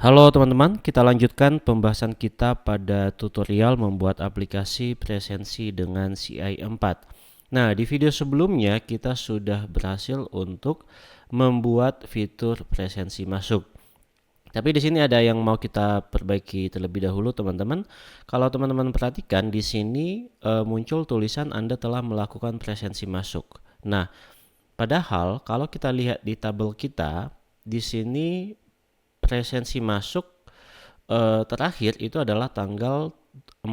Halo teman-teman, kita lanjutkan pembahasan kita pada tutorial membuat aplikasi presensi dengan CI4. Nah, di video sebelumnya kita sudah berhasil untuk membuat fitur presensi masuk. Tapi di sini ada yang mau kita perbaiki terlebih dahulu, teman-teman. Kalau teman-teman perhatikan di sini muncul tulisan Anda telah melakukan presensi masuk. Nah, padahal kalau kita lihat di tabel kita, di sini presensi masuk terakhir itu adalah tanggal 4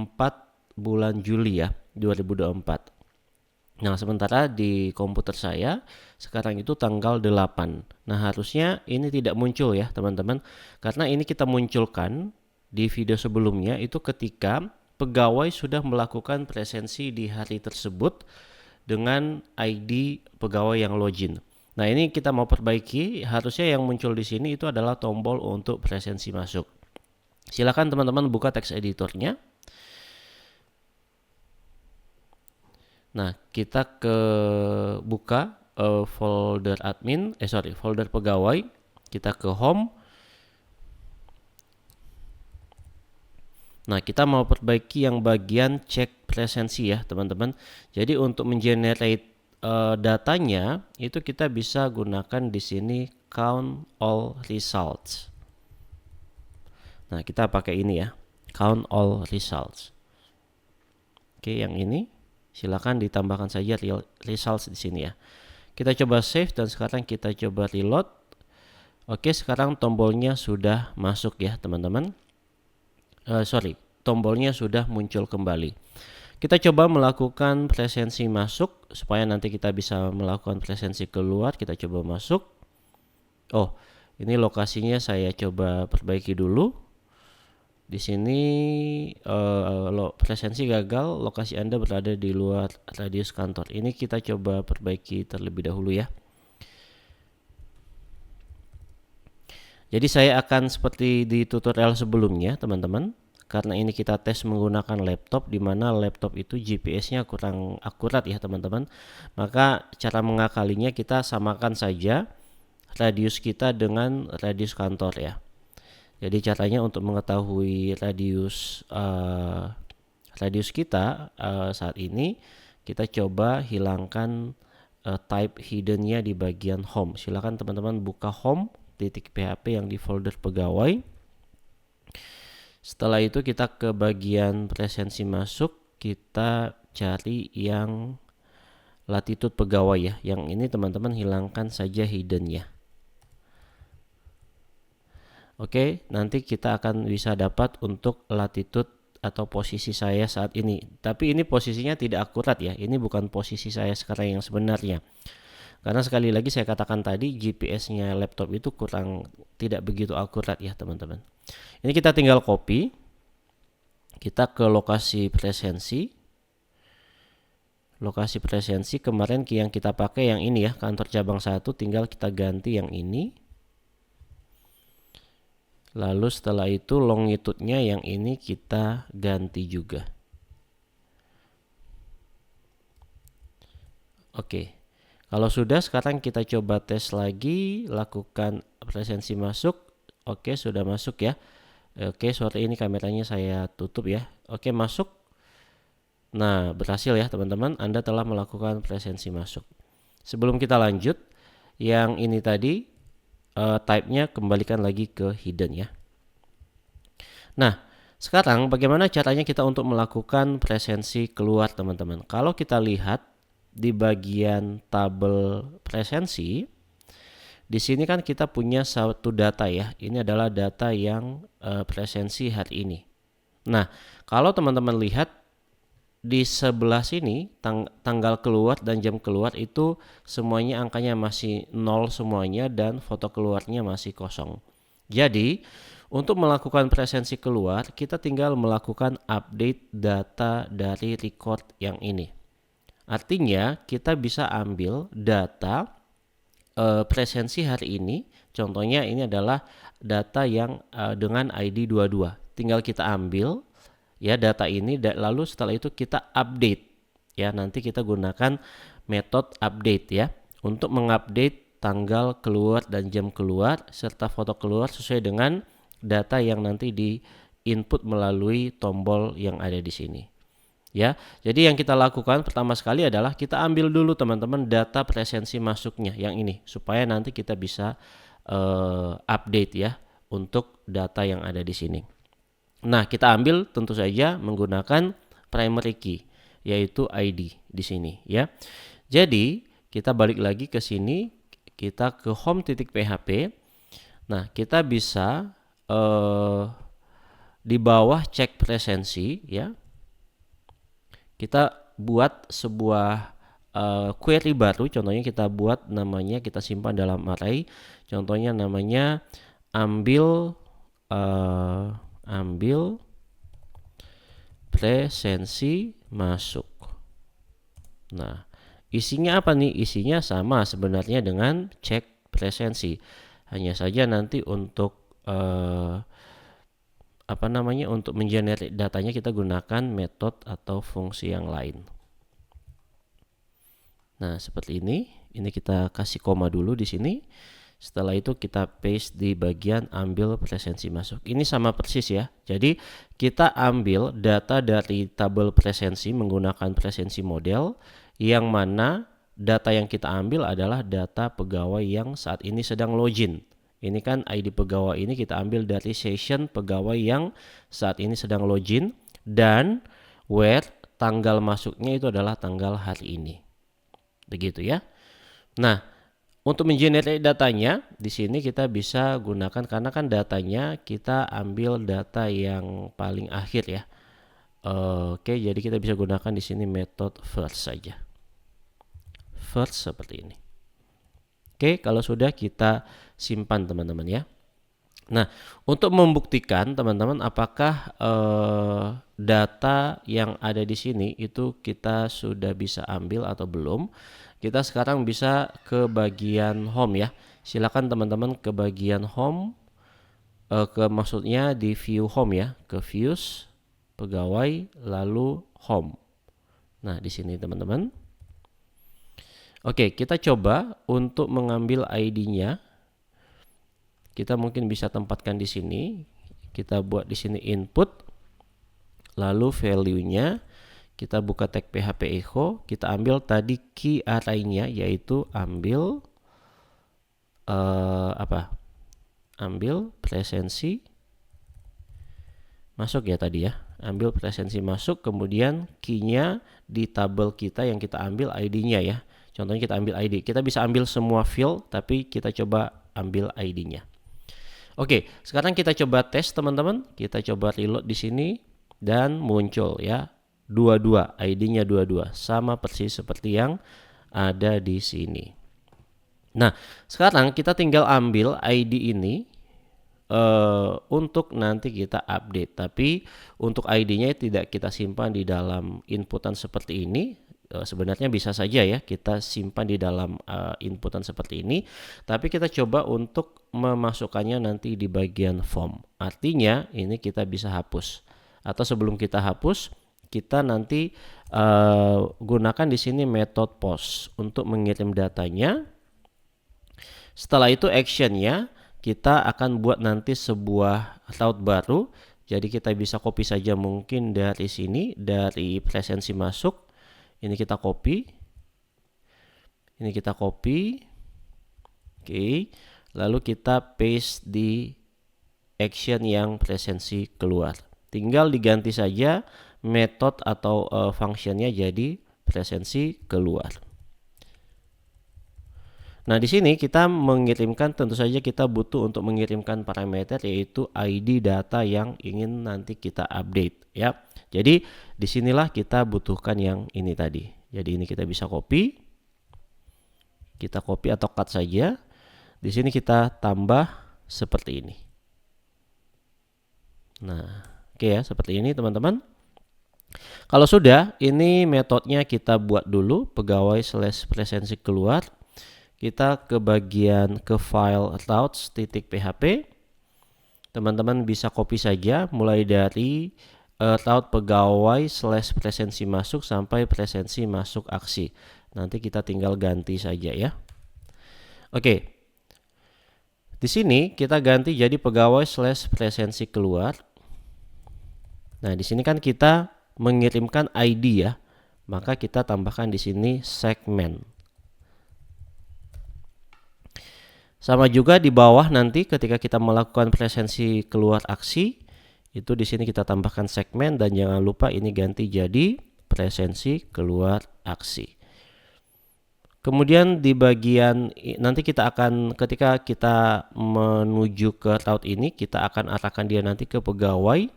bulan Juli ya 2024. Nah, sementara di komputer saya sekarang itu tanggal 8. Nah, harusnya ini tidak muncul ya, teman-teman. Karena ini kita munculkan di video sebelumnya itu ketika pegawai sudah melakukan presensi di hari tersebut dengan ID pegawai yang login. Nah, ini kita mau perbaiki, harusnya yang muncul di sini itu adalah tombol untuk presensi masuk. Silakan teman-teman buka teks editornya. Nah, kita ke buka folder admin, folder pegawai. Kita ke home. Nah, kita mau perbaiki yang bagian cek presensi ya, teman-teman. Jadi untuk mengenerate datanya itu kita bisa gunakan di sini count all results. Nah, kita pakai ini ya, count all results. Oke, yang ini silakan ditambahkan saja results di sini ya. Kita coba save dan sekarang kita coba reload. Oke, sekarang tombolnya sudah masuk ya, teman-teman. Tombolnya sudah muncul kembali. Kita coba melakukan presensi masuk supaya nanti kita bisa melakukan presensi keluar. Kita coba masuk. Oh, ini lokasinya saya coba perbaiki dulu. Di sini presensi gagal, lokasi Anda berada di luar radius kantor. Ini kita coba perbaiki terlebih dahulu ya. Jadi saya akan seperti di tutorial sebelumnya, teman-teman. Karena ini kita tes menggunakan laptop, di mana laptop itu GPS-nya kurang akurat ya, teman-teman. Maka cara mengakalinya kita samakan saja radius kita dengan radius kantor ya. Jadi caranya untuk mengetahui radius kita saat ini, kita coba hilangkan type hiddennya di bagian home. Silakan teman-teman buka home.php yang di folder pegawai. Setelah itu kita ke bagian presensi masuk, kita cari yang latitude pegawai ya. Yang ini teman-teman hilangkan saja hidden ya. Oke, nanti kita akan bisa dapat untuk latitude atau posisi saya saat ini. Tapi ini posisinya tidak akurat ya. Ini bukan posisi saya sekarang yang sebenarnya. Karena sekali lagi saya katakan tadi GPS-nya laptop itu tidak begitu akurat ya, teman-teman. Ini kita tinggal copy. Kita ke lokasi presensi. Lokasi presensi kemarin yang kita pakai yang ini ya, kantor cabang 1, tinggal kita ganti yang ini. Lalu setelah itu longitude-nya yang ini kita ganti juga. Oke. Kalau sudah, sekarang kita coba tes lagi, lakukan presensi masuk. Oke, sudah masuk ya. Oke, sorry ini kameranya saya tutup ya. Oke, masuk. Nah, berhasil ya teman-teman, Anda telah melakukan presensi masuk. Sebelum kita lanjut, yang ini tadi type-nya kembalikan lagi ke hidden ya. Nah, sekarang bagaimana caranya kita untuk melakukan presensi keluar, teman-teman? Kalau kita lihat di bagian tabel presensi, di sini kan kita punya satu data ya. Ini adalah data yang presensi hari ini. Nah, kalau teman-teman lihat di sebelah sini tanggal keluar dan jam keluar itu semuanya angkanya masih 0 semuanya dan foto keluarnya masih kosong. Jadi untuk melakukan presensi keluar kita tinggal melakukan update data dari record yang ini. Artinya kita bisa ambil data presensi hari ini. Contohnya ini adalah data yang dengan ID 22. Tinggal kita ambil ya data ini, lalu setelah itu kita update ya. Nanti kita gunakan metode update ya untuk mengupdate tanggal keluar dan jam keluar serta foto keluar sesuai dengan data yang nanti di input melalui tombol yang ada di sini. Ya, jadi yang kita lakukan pertama sekali adalah kita ambil dulu teman-teman data presensi masuknya yang ini supaya nanti kita bisa update ya untuk data yang ada di sini. Nah, kita ambil tentu saja menggunakan primary key yaitu ID di sini ya. Jadi, kita balik lagi ke sini, kita ke home.php. Nah, kita bisa di bawah cek presensi ya. Kita buat sebuah query baru, contohnya kita buat namanya, kita simpan dalam array, contohnya namanya ambil presensi masuk. Nah, isinya apa nih? Isinya sama sebenarnya dengan cek presensi, hanya saja nanti untuk untuk mengenerate datanya kita gunakan metode atau fungsi yang lain. Nah, seperti ini. Ini kita kasih koma dulu di sini. Setelah itu kita paste di bagian ambil presensi masuk. Ini sama persis ya. Jadi kita ambil data dari tabel presensi menggunakan presensi model, yang mana data yang kita ambil adalah data pegawai yang saat ini sedang login. Ini kan ID pegawai ini kita ambil dari session pegawai yang saat ini sedang login, dan where tanggal masuknya itu adalah tanggal hari ini. Begitu ya. Nah, untuk mengenerate datanya di sini kita bisa gunakan, karena kan datanya kita ambil data yang paling akhir ya. Oke, jadi kita bisa gunakan di sini metode first saja. First seperti ini. Oke, kalau sudah kita simpan teman-teman ya. Nah, untuk membuktikan teman-teman apakah data yang ada di sini itu kita sudah bisa ambil atau belum, kita sekarang bisa ke bagian home ya. Silakan teman-teman ke bagian home, maksudnya di view home ya, ke views, pegawai, lalu home. Nah, di sini teman-teman. Oke, kita coba untuk mengambil ID-nya. Kita mungkin bisa tempatkan di sini. Kita buat di sini input, lalu value-nya kita buka tag php echo, kita ambil tadi key array-nya yaitu ambil ambil presensi masuk ya tadi ya. Ambil presensi masuk, kemudian key-nya di tabel kita yang kita ambil ID-nya ya. Contohnya kita ambil ID. Kita bisa ambil semua field, tapi kita coba ambil ID-nya. Oke, sekarang kita coba tes teman-teman. Kita coba reload di sini dan muncul ya 22, ID-nya 22, sama persis seperti yang ada di sini. Nah, sekarang kita tinggal ambil ID ini untuk nanti kita update. Tapi untuk ID-nya tidak kita simpan di dalam inputan seperti ini. Sebenarnya bisa saja ya kita simpan di dalam inputan seperti ini, tapi kita coba untuk memasukkannya nanti di bagian form. Artinya ini kita bisa hapus, atau sebelum kita hapus kita nanti gunakan di sini metode post untuk mengirim datanya. Setelah itu actionnya kita akan buat nanti sebuah route baru. Jadi kita bisa copy saja mungkin dari sini, dari presensi masuk. Ini kita copy. Ini kita copy. Oke. Lalu kita paste di action yang presensi keluar. Tinggal diganti saja metode atau functionnya jadi presensi keluar. Nah, di sini kita mengirimkan, tentu saja kita butuh untuk mengirimkan parameter yaitu ID data yang ingin nanti kita update ya. Jadi disinilah kita butuhkan yang ini tadi. Jadi ini kita bisa copy, atau cut saja. Di sini kita tambah seperti ini. Nah, oke ya, seperti ini teman-teman. Kalau sudah, ini metodenya kita buat dulu, pegawai / presensi keluar. Kita ke bagian ke file routes.php. Teman-teman bisa copy saja mulai dari route pegawai / presensi masuk sampai presensi masuk aksi. Nanti kita tinggal ganti saja ya. Oke. Di sini kita ganti jadi pegawai / presensi keluar. Nah, di sini kan kita mengirimkan ID ya. Maka kita tambahkan di sini segmen. Sama juga di bawah nanti ketika kita melakukan presensi keluar aksi, itu di sini kita tambahkan segmen dan jangan lupa ini ganti jadi presensi keluar aksi. Kemudian di bagian nanti kita akan ketika kita menuju ke route ini kita akan arahkan dia nanti ke pegawai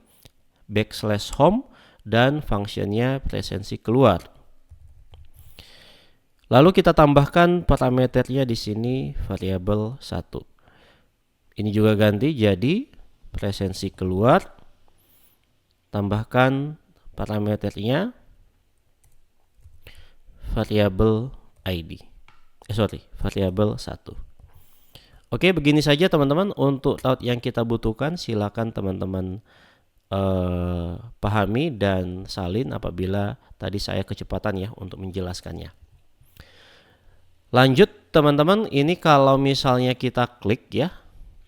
/home dan fungsinya presensi keluar. Lalu kita tambahkan parameternya di sini variabel 1. Ini juga ganti jadi presensi keluar. Tambahkan parameternya variabel ID. Variabel 1. Oke, begini saja teman-teman untuk route yang kita butuhkan. Silakan teman-teman pahami dan salin apabila tadi saya kecepatan ya untuk menjelaskannya. Lanjut teman-teman, ini kalau misalnya kita klik ya.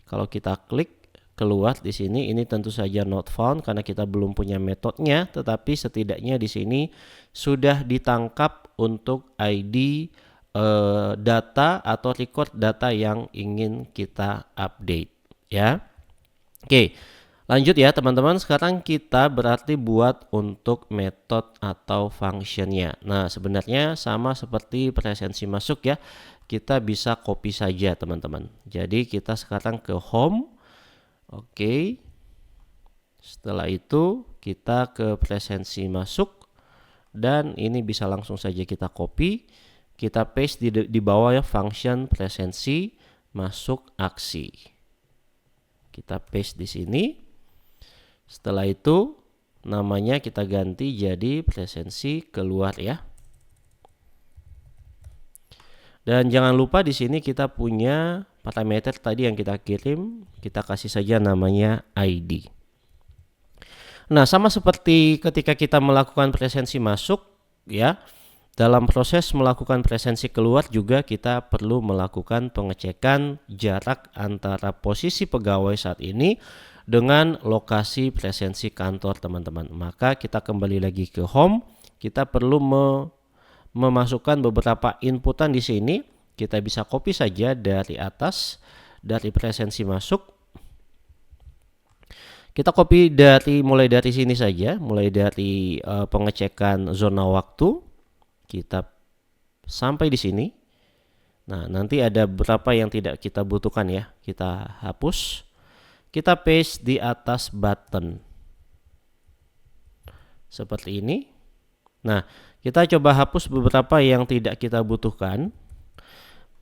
Kalau kita klik keluar di sini, ini tentu saja not found karena kita belum punya metodenya, tetapi setidaknya di sini sudah ditangkap untuk ID data atau record data yang ingin kita update ya. Oke, lanjut ya teman-teman. Sekarang kita berarti buat untuk metode atau functionnya. Nah, sebenarnya sama seperti presensi masuk ya. Kita bisa copy saja teman-teman. Jadi kita sekarang ke home. Oke. Setelah itu kita ke presensi masuk dan ini bisa langsung saja kita copy, kita paste di bawah ya function presensi masuk aksi. Kita paste di sini. Setelah itu namanya kita ganti jadi presensi keluar ya. Dan jangan lupa di sini kita punya parameter tadi yang kita kirim, kita kasih saja namanya ID. Nah, sama seperti ketika kita melakukan presensi masuk ya, dalam proses melakukan presensi keluar juga kita perlu melakukan pengecekan jarak antara posisi pegawai saat ini dengan lokasi presensi kantor teman-teman. Maka kita kembali lagi ke home, kita perlu memasukkan beberapa inputan di sini. Kita bisa copy saja dari atas, dari presensi masuk. Kita copy mulai dari sini saja, mulai dari pengecekan zona waktu. Kita sampai di sini. Nah, nanti ada beberapa yang tidak kita butuhkan ya. Kita hapus. Kita paste di atas button. Seperti ini. Nah, kita coba hapus beberapa yang tidak kita butuhkan.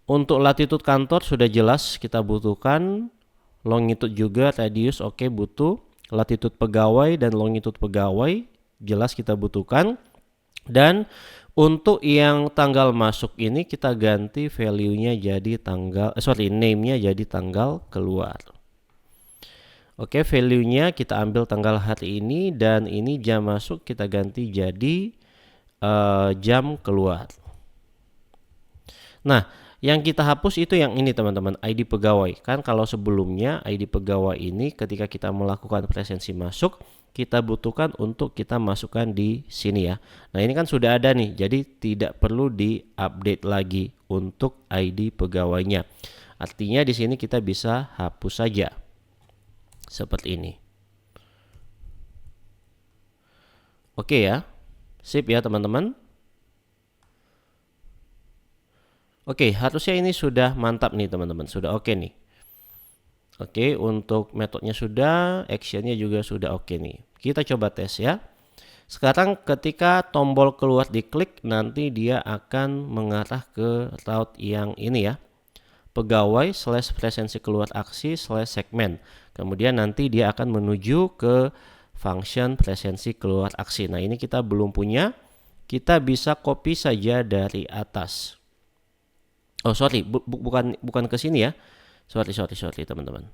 Untuk latitude kantor sudah jelas kita butuhkan, longitude juga, radius oke butuh, latitude pegawai dan longitude pegawai jelas kita butuhkan. Dan untuk yang tanggal masuk ini kita ganti value-nya jadi name-nya jadi tanggal keluar. Oke, value-nya kita ambil tanggal hari ini dan ini jam masuk kita ganti jadi jam keluar. Nah, yang kita hapus itu yang ini teman-teman, ID pegawai. Kan kalau sebelumnya ID pegawai ini ketika kita melakukan presensi masuk, kita butuhkan untuk kita masukkan di sini ya. Nah, ini kan sudah ada nih, jadi tidak perlu di-update lagi untuk ID pegawainya. Artinya di sini kita bisa hapus saja. Seperti ini. Oke ya. Sip ya teman-teman. Oke, harusnya ini sudah mantap nih teman-teman, sudah oke nih. Oke, untuk metodenya sudah, actionnya juga sudah oke nih. Kita coba tes ya. Sekarang ketika tombol keluar diklik, nanti dia akan mengarah ke route yang ini ya. Pegawai / presensi keluar aksi / segmen. Kemudian nanti dia akan menuju ke function presensi keluar aksi. Nah, ini kita belum punya. Kita bisa copy saja dari atas. Oh sorry, bukan ke sini ya. Sorry teman-teman.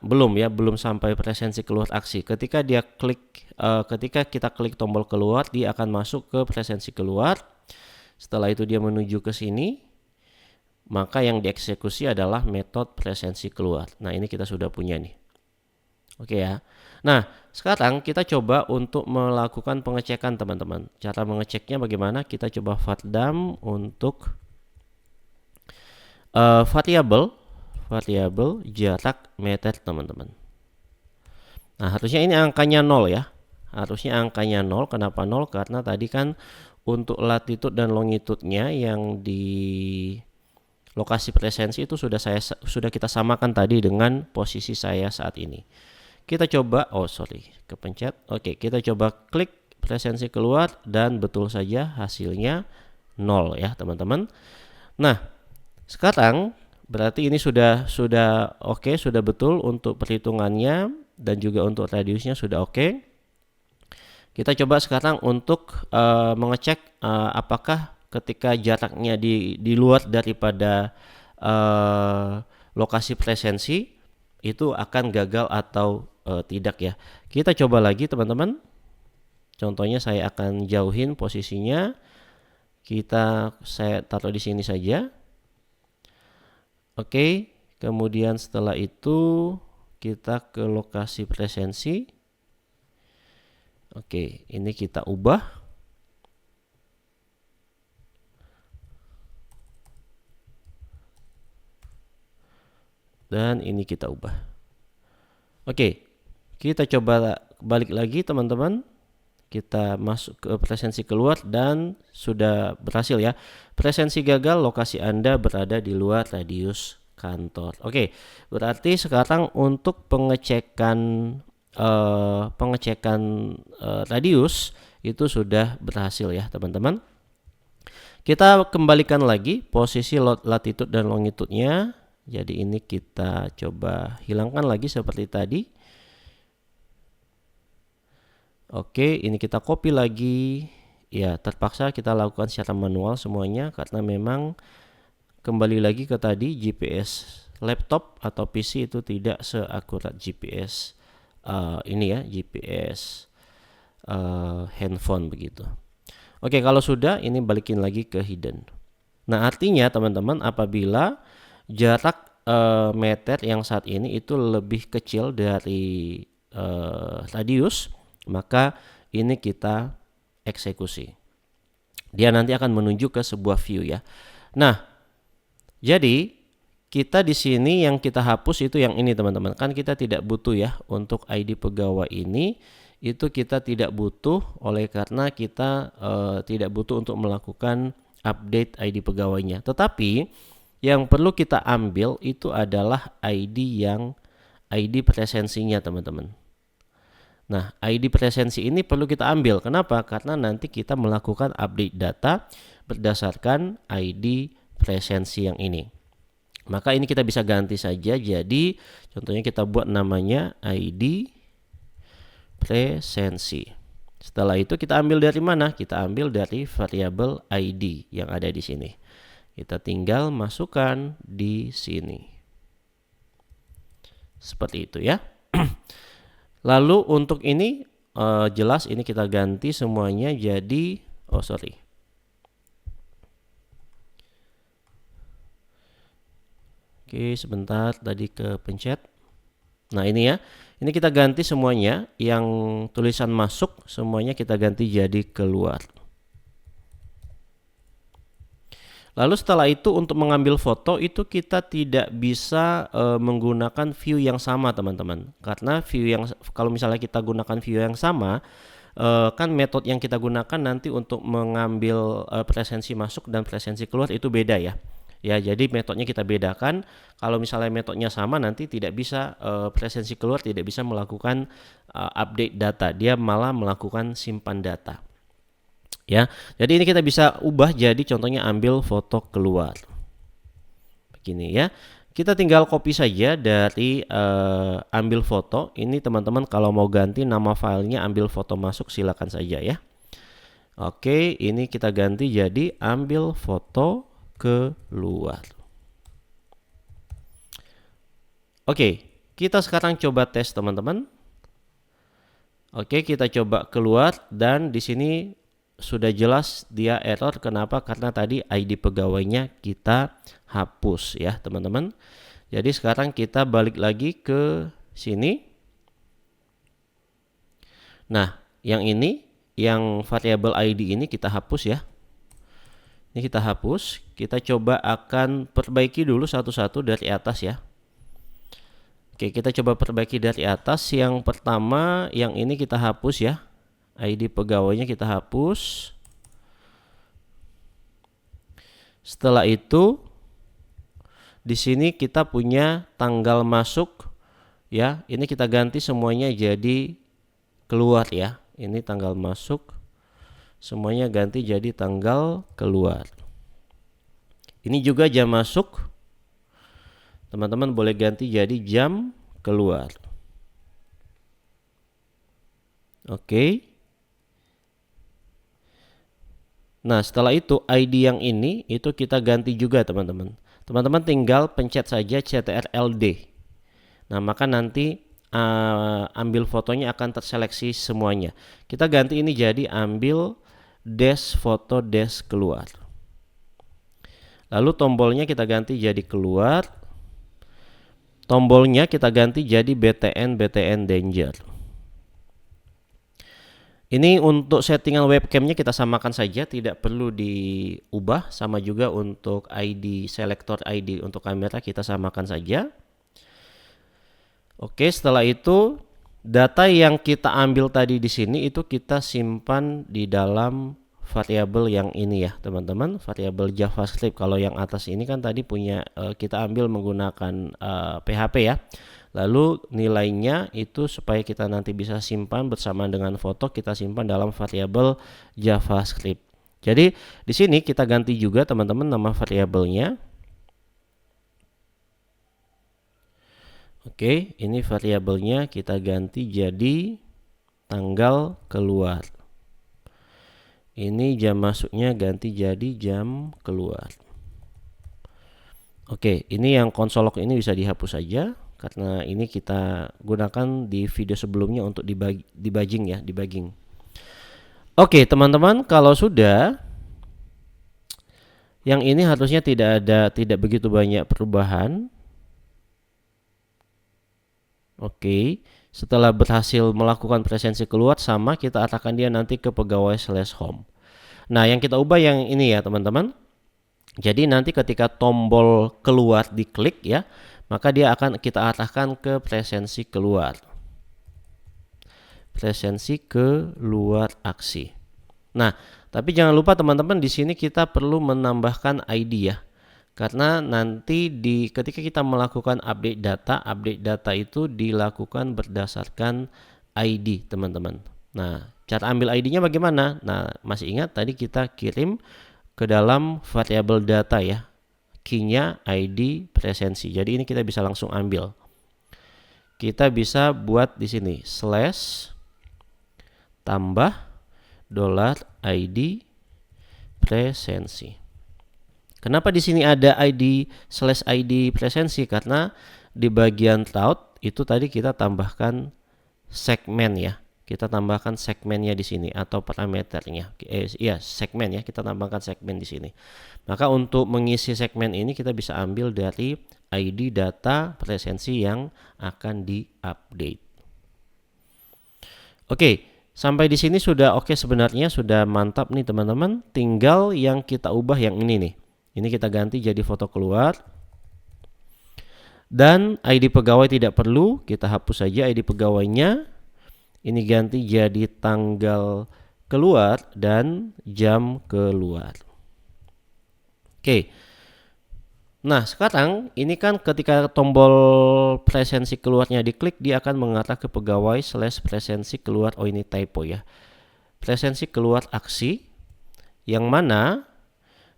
Belum sampai presensi keluar aksi. Ketika kita klik tombol keluar, dia akan masuk ke presensi keluar. Setelah itu dia menuju ke sini. maka yang dieksekusi adalah metode presensi keluar. Nah, ini kita sudah punya nih. Oke ya. Nah, sekarang kita coba untuk melakukan pengecekan teman-teman. Cara mengeceknya bagaimana? Kita coba vardam untuk variabel jarak meter teman-teman. Nah, harusnya ini angkanya 0 ya. Harusnya angkanya 0. Kenapa 0? Karena tadi kan untuk latitude dan longitude-nya yang di lokasi presensi itu sudah kita samakan tadi dengan posisi saya saat ini. Kita coba, kepencet. Oke, kita coba klik presensi keluar dan betul saja hasilnya 0 ya, teman-teman. Nah, sekarang berarti ini sudah oke, sudah betul untuk perhitungannya dan juga untuk radiusnya sudah oke. Kita coba sekarang untuk mengecek apakah ketika jaraknya di luar daripada lokasi presensi itu akan gagal atau tidak ya. Kita coba lagi teman-teman. Contohnya saya akan jauhin posisinya. Saya taruh di sini saja. Oke, kemudian setelah itu kita ke lokasi presensi. Oke, ini kita ubah. Dan ini kita ubah. Oke, kita coba balik lagi teman-teman. Kita masuk ke presensi keluar dan sudah berhasil ya. Presensi gagal, lokasi Anda berada di luar radius kantor. Oke, berarti sekarang untuk pengecekan radius itu sudah berhasil ya teman-teman. Kita kembalikan lagi posisi latitude dan longitude-nya. Jadi ini kita coba hilangkan lagi seperti tadi. Oke, ini kita copy lagi. Ya, terpaksa kita lakukan secara manual semuanya karena memang kembali lagi ke tadi GPS laptop atau PC itu tidak seakurat GPS GPS handphone begitu. Oke, kalau sudah ini balikin lagi ke hidden. Nah, artinya teman-teman apabila jarak meter yang saat ini itu lebih kecil dari radius, maka ini kita eksekusi. Dia nanti akan menuju ke sebuah view ya. Nah, jadi kita di sini yang kita hapus itu yang ini teman-teman. Kan kita tidak butuh ya untuk ID pegawai ini, itu kita tidak butuh oleh karena kita tidak butuh untuk melakukan update ID pegawainya. Tetapi yang perlu kita ambil itu adalah ID presensinya teman-teman. Nah, ID presensi ini perlu kita ambil. Kenapa? Karena nanti kita melakukan update data berdasarkan ID presensi yang ini. Maka ini kita bisa ganti saja. Jadi contohnya kita buat namanya ID presensi. Setelah itu kita ambil dari mana? Kita ambil dari variabel ID yang ada di sini. Kita tinggal masukkan di sini. Seperti itu ya. Lalu untuk ini jelas ini kita ganti semuanya jadi Oke, sebentar tadi kepencet. Nah, ini ya. Ini kita ganti semuanya, yang tulisan masuk semuanya kita ganti jadi keluar. Lalu setelah itu untuk mengambil foto itu kita tidak bisa menggunakan view yang sama teman-teman. Karena kalau misalnya kita gunakan view yang sama, kan metode yang kita gunakan nanti untuk mengambil presensi masuk dan presensi keluar itu beda ya. Ya, jadi metodenya kita bedakan. Kalau misalnya metodenya sama nanti tidak bisa presensi keluar tidak bisa melakukan update data. Dia malah melakukan simpan data. Ya, jadi ini kita bisa ubah jadi contohnya ambil foto keluar. Begini ya. Kita tinggal copy saja dari ambil foto. Ini teman-teman kalau mau ganti nama filenya ambil foto masuk silakan saja ya. Oke, ini kita ganti jadi ambil foto keluar. Oke, kita sekarang coba tes teman-teman. Oke, kita coba keluar dan di sini sudah jelas dia error. Kenapa? Karena tadi ID pegawainya kita hapus ya teman-teman. Jadi sekarang kita balik lagi ke sini. Nah, yang ini, yang variabel ID ini kita hapus ya. Ini kita hapus. Kita coba akan perbaiki dulu satu-satu dari atas ya. Oke, kita coba perbaiki dari atas. Yang pertama, yang ini kita hapus ya. ID pegawainya kita hapus. Setelah itu di sini kita punya tanggal masuk ya. Ini kita ganti semuanya jadi keluar ya. Ini tanggal masuk, semuanya ganti jadi tanggal keluar. Ini juga jam masuk, teman-teman boleh ganti jadi jam keluar. Oke. Nah, setelah itu ID yang ini itu kita ganti juga teman-teman. Teman-teman tinggal pencet saja CTRL-D. Nah, maka nanti ambil fotonya akan terseleksi semuanya. Kita ganti ini jadi ambil dash foto dash keluar. Lalu tombolnya kita ganti jadi keluar. Tombolnya kita ganti jadi BTN danger. Ini untuk settingan webcamnya kita samakan saja, tidak perlu diubah. Sama juga untuk ID, selektor ID untuk kamera kita samakan saja. Oke, setelah itu data yang kita ambil tadi di sini itu kita simpan di dalam variabel yang ini ya teman-teman, variabel JavaScript. Kalau yang atas ini kan tadi punya kita ambil menggunakan PHP ya. Lalu nilainya itu supaya kita nanti bisa simpan bersama dengan foto, kita simpan dalam variabel JavaScript. Jadi di sini kita ganti juga teman-teman nama variabelnya. Oke, ini variabelnya kita ganti jadi tanggal keluar. Ini jam masuknya ganti jadi jam keluar. Oke, ini yang konsol log ini bisa dihapus saja karena ini kita gunakan di video sebelumnya untuk debugging ya, debugging. Oke, teman-teman, kalau sudah yang ini harusnya tidak begitu banyak perubahan. Oke, setelah berhasil melakukan presensi keluar, sama kita arahkan dia nanti ke pegawai/home. Nah, yang kita ubah yang ini ya teman-teman. Jadi nanti ketika tombol keluar diklik ya, maka dia akan kita arahkan ke presensi keluar. Presensi keluar aksi. Nah, tapi jangan lupa teman-teman, di sini kita perlu menambahkan ID ya. Karena nanti ketika kita melakukan update data itu dilakukan berdasarkan ID teman-teman. Nah, cara ambil ID-nya bagaimana? Nah, masih ingat tadi kita kirim ke dalam variabel data ya, key-nya ID presensi. Jadi ini kita bisa langsung ambil. Kita bisa buat di sini slash tambah $ID presensi. Kenapa di sini ada ID/ID presensi? Karena di bagian route itu tadi kita tambahkan segmen ya. Kita tambahkan segmennya di sini atau parameternya. Iya, segmen ya. Kita tambahkan segmen di sini. Maka untuk mengisi segmen ini kita bisa ambil dari ID data presensi yang akan diupdate. Oke, sampai di sini sudah oke sebenarnya, sudah mantap nih teman-teman. Tinggal yang kita ubah yang ini nih. Ini kita ganti jadi foto keluar. Dan ID pegawai tidak perlu, kita hapus saja ID pegawainya. Ini ganti jadi tanggal keluar dan jam keluar. Oke. Nah, sekarang ini kan ketika tombol presensi keluarnya diklik, dia akan mengarah ke pegawai/presensi keluar. Oh, ini typo ya. Presensi keluar aksi, yang mana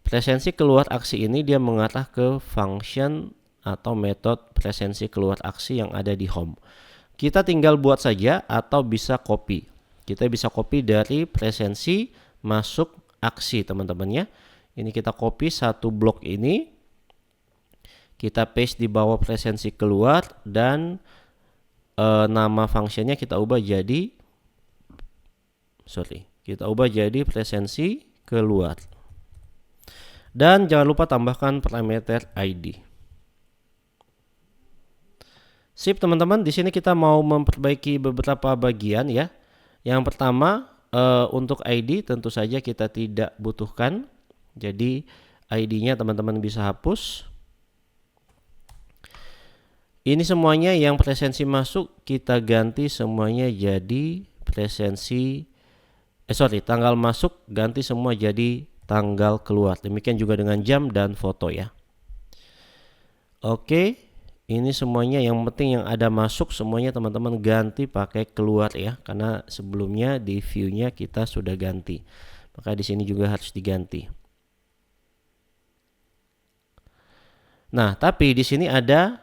presensi keluar aksi ini dia mengarah ke function atau metode presensi keluar aksi yang ada di home. Kita tinggal buat saja atau bisa copy. Kita bisa copy dari presensi masuk aksi teman-teman ya. Ini kita copy satu blok ini. Kita paste di bawah presensi keluar dan nama fungsinya kita ubah jadi kita ubah jadi presensi keluar. Dan jangan lupa tambahkan parameter ID. Sip teman-teman, di sini kita mau memperbaiki beberapa bagian ya. Yang pertama untuk ID tentu saja kita tidak butuhkan. Jadi ID-nya teman-teman bisa hapus. Ini semuanya yang presensi masuk kita ganti semuanya jadi tanggal masuk ganti semua jadi tanggal keluar. Demikian juga dengan jam dan foto ya. Oke, ini semuanya yang penting yang ada masuk semuanya teman-teman ganti pakai keluar ya, karena sebelumnya di view-nya kita sudah ganti. Maka di sini juga harus diganti. Nah, tapi di sini ada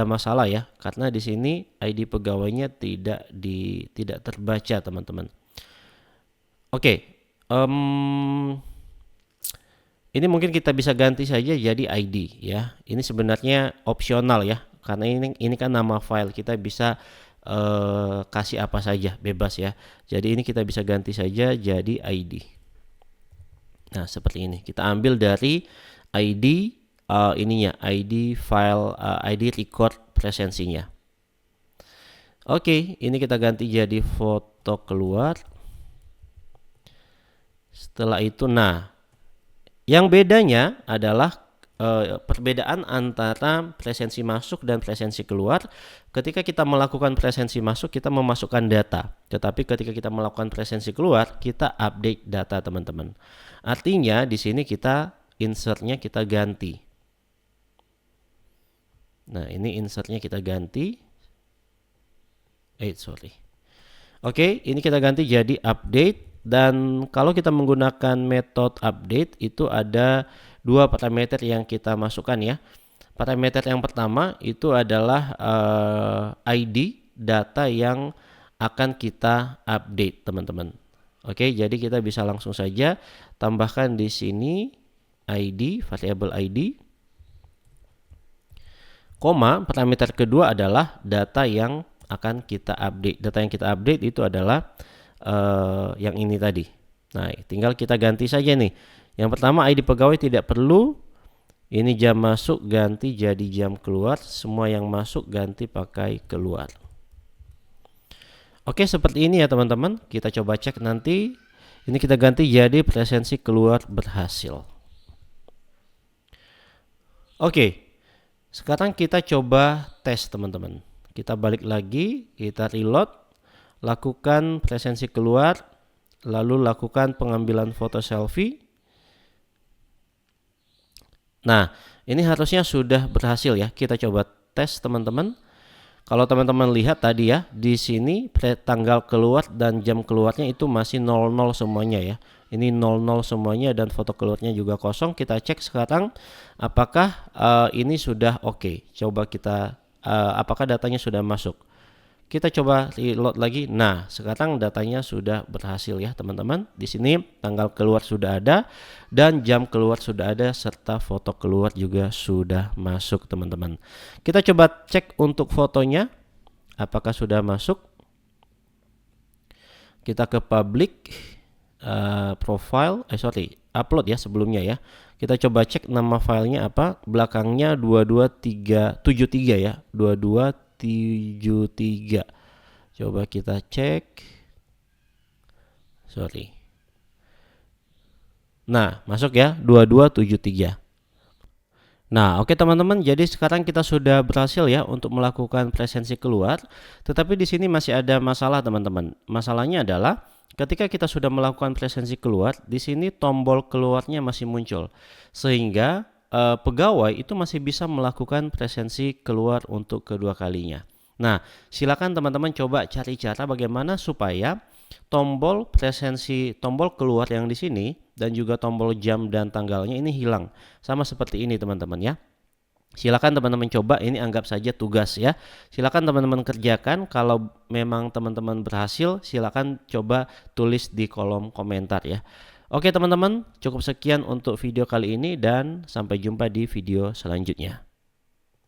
masalah ya, karena di sini ID pegawainya tidak terbaca teman-teman. Oke. Ini mungkin kita bisa ganti saja jadi ID ya. Ini sebenarnya opsional ya, karena ini kan nama file, kita bisa kasih apa saja, bebas ya. Jadi ini kita bisa ganti saja jadi ID. Nah seperti ini, kita ambil dari ID ID file ID record presensinya. Oke, ini kita ganti jadi foto keluar. Setelah itu, nah yang bedanya adalah perbedaan antara presensi masuk dan presensi keluar. Ketika kita melakukan presensi masuk, kita memasukkan data. Tetapi ketika kita melakukan presensi keluar, kita update data teman-teman. Artinya di sini kita insertnya kita ganti. Nah ini insertnya kita ganti. Oke, ini kita ganti jadi update. Dan kalau kita menggunakan metode update itu ada dua parameter yang kita masukkan ya. Parameter yang pertama itu adalah ID data yang akan kita update teman-teman. Oke, jadi kita bisa langsung saja tambahkan di sini ID, variabel ID, koma parameter kedua adalah data yang akan kita update. Data yang kita update itu adalah yang ini tadi. Nah tinggal kita ganti saja nih. Yang pertama ID pegawai tidak perlu. Ini jam masuk ganti jadi jam keluar. Semua yang masuk ganti pakai keluar. Oke, seperti ini ya teman-teman. Kita coba cek nanti. Ini kita ganti jadi presensi keluar berhasil. Oke, sekarang kita coba tes teman-teman. Kita balik lagi, kita reload. Lakukan presensi keluar, lalu lakukan pengambilan foto selfie. Nah, ini harusnya sudah berhasil ya. Kita coba tes teman-teman. Kalau teman-teman lihat tadi ya, di sini tanggal keluar dan jam keluarnya itu masih 00 semuanya ya. Ini 00 semuanya dan foto keluarnya juga kosong. Kita cek sekarang apakah ini sudah oke. Coba kita apakah datanya sudah masuk. Kita coba reload lagi. Nah, sekarang datanya sudah berhasil ya, teman-teman. Di sini tanggal keluar sudah ada dan jam keluar sudah ada serta foto keluar juga sudah masuk, teman-teman. Kita coba cek untuk fotonya apakah sudah masuk. Kita ke public profile, upload ya sebelumnya ya. Kita coba cek nama filenya apa. Belakangnya 22373 ya. 2273. Coba kita cek. Nah, masuk ya 2273. Nah, oke teman-teman, jadi sekarang kita sudah berhasil ya untuk melakukan presensi keluar. Tetapi di sini masih ada masalah, teman-teman. Masalahnya adalah ketika kita sudah melakukan presensi keluar, di sini tombol keluarnya masih muncul. Sehingga pegawai itu masih bisa melakukan presensi keluar untuk kedua kalinya. Nah, silakan teman-teman coba cari cara bagaimana supaya tombol keluar yang di sini dan juga tombol jam dan tanggalnya ini hilang. Sama seperti ini teman-teman ya. Silakan teman-teman coba, ini anggap saja tugas ya. Silakan teman-teman kerjakan. Kalau memang teman-teman berhasil, silakan coba tulis di kolom komentar ya. Oke teman-teman, cukup sekian untuk video kali ini dan sampai jumpa di video selanjutnya.